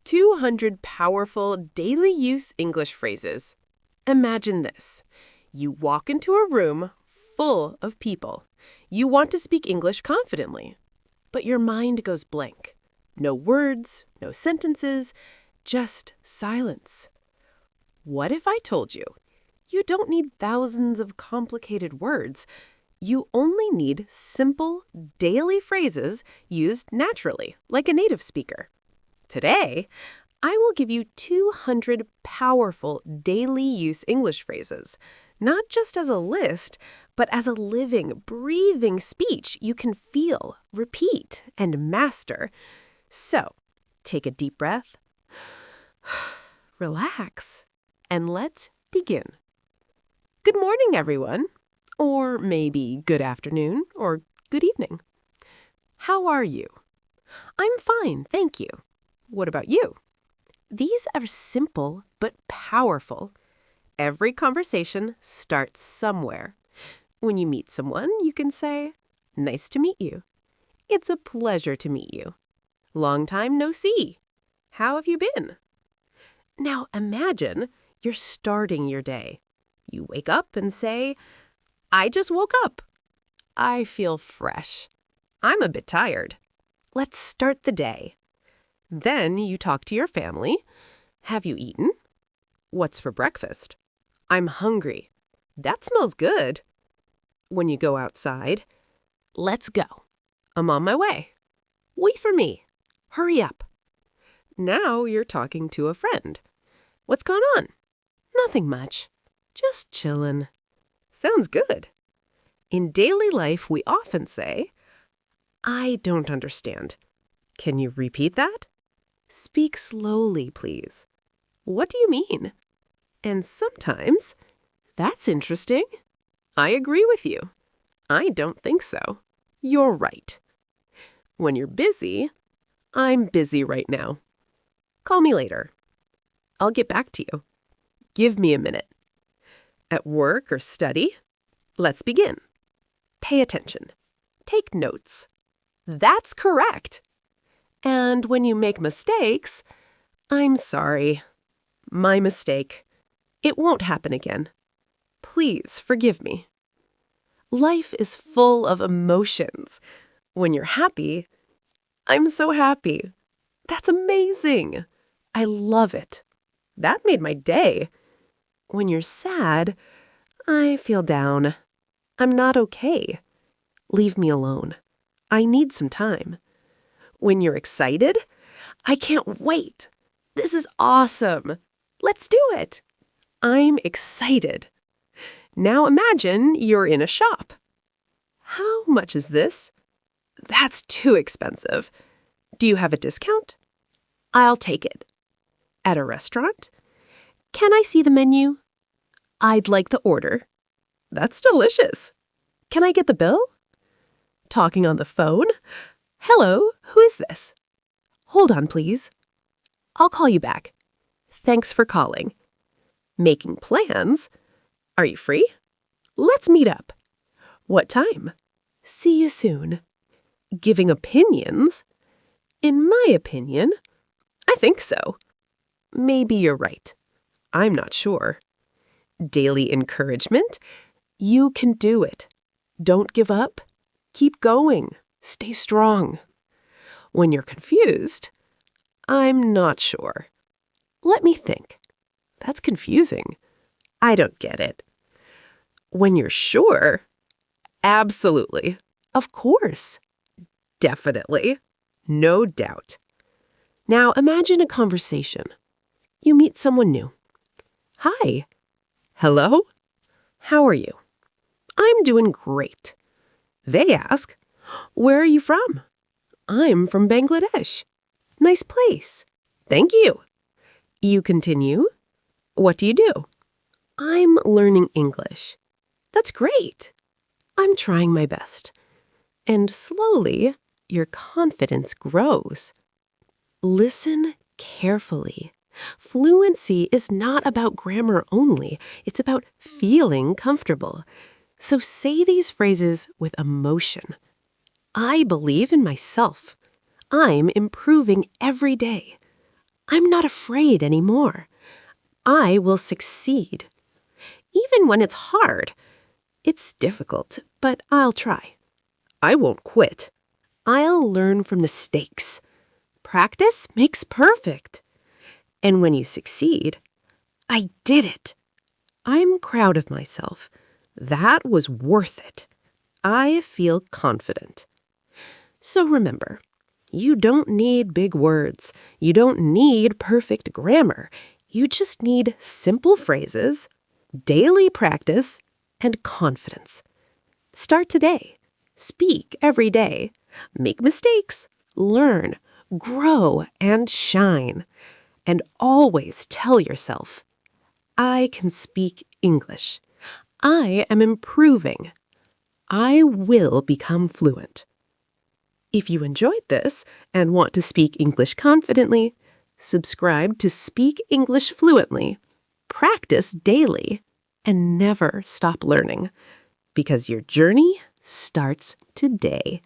200 powerful daily use English phrases. Imagine this. You walk into a room full of people. You want to speak English confidently, but your mind goes blank. No words, no sentences, just silence. What if I told you? You don't need thousands of complicated words. You only need simple, daily phrases used naturally, like a native speaker. Today, I will give you 200 powerful daily use English phrases, not just as a list, but as a living, breathing speech you can feel, repeat, and master. So, take a deep breath, relax, and let's begin. Good morning, everyone. Or maybe good afternoon or good evening. How are you? I'm fine, thank you. What about you? These are simple but powerful. Every conversation starts somewhere. When you meet someone, you can say, "Nice to meet you." "It's a pleasure to meet you." "Long time no see." "How have you been?" Now imagine you're starting your day. You wake up and say, "I just woke up." "I feel fresh." "I'm a bit tired." Let's start the day. Then you talk to your family. "Have you eaten?" "What's for breakfast?" "I'm hungry." "That smells good." When you go outside, "Let's go." "I'm on my way." "Wait for me." "Hurry up." Now you're talking to a friend. "What's gone on?" "Nothing much. Just chillin'." Sounds good. In daily life, we often say, "I don't understand." Can you repeat that? "Speak slowly, please." "What do you mean?" And sometimes, "That's interesting." "I agree with you." "I don't think so." "You're right." When you're busy, "I'm busy right now." "Call me later." "I'll get back to you." "Give me a minute." At work or study, let's begin. Pay attention. Take notes. That's correct. And when you make mistakes, "I'm sorry. My mistake. It won't happen again. Please forgive me." Life is full of emotions. When you're happy, "I'm so happy." "That's amazing." "I love it." "That made my day." When you're sad, "I feel down." "I'm not okay." "Leave me alone. I need some time." When you're excited, "I can't wait. This is awesome. Let's do it." "I'm excited." Now imagine you're in a shop. "How much is this?" "That's too expensive." "Do you have a discount?" "I'll take it." At a restaurant, "Can I see the menu?" "I'd like the order." "That's delicious." "Can I get the bill?" Talking on the phone, "Hello, who is this?" "Hold on, please." "I'll call you back." "Thanks for calling." Making plans. "Are you free?" "Let's meet up." "What time?" "See you soon." Giving opinions. "In my opinion, I think so." "Maybe you're right." "I'm not sure." Daily encouragement. You can do it. Don't give up. Keep going. Stay strong. When you're confused, "I'm not sure." "Let me think." "That's confusing." "I don't get it." When you're sure, "Absolutely." "Of course." "Definitely." "No doubt." Now imagine a conversation. You meet someone new. "Hi." "Hello." "How are you?" "I'm doing great." They ask, "Where are you from?" "I'm from Bangladesh." "Nice place." "Thank you." You continue. "What do you do?" "I'm learning English." "That's great." "I'm trying my best." And slowly, your confidence grows. Listen carefully. Fluency is not about grammar only. It's about feeling comfortable. So say these phrases with emotion. "I believe in myself." "I'm improving every day." I'm not afraid anymore. I will succeed. Even when it's hard. It's difficult, but I'll try. I won't quit. I'll learn from mistakes. Practice makes perfect. And when you succeed, I did it. I'm proud of myself. That was worth it. I feel confident. So remember, you don't need big words. You don't need perfect grammar. You just need simple phrases, daily practice, and confidence. Start today. Speak every day. Make mistakes. Learn, grow, and shine. And always tell yourself, I can speak English. I am improving. I will become fluent. If you enjoyed this and want to speak English confidently, subscribe to Speak English Fluently, practice daily, and never stop learning, because your journey starts today.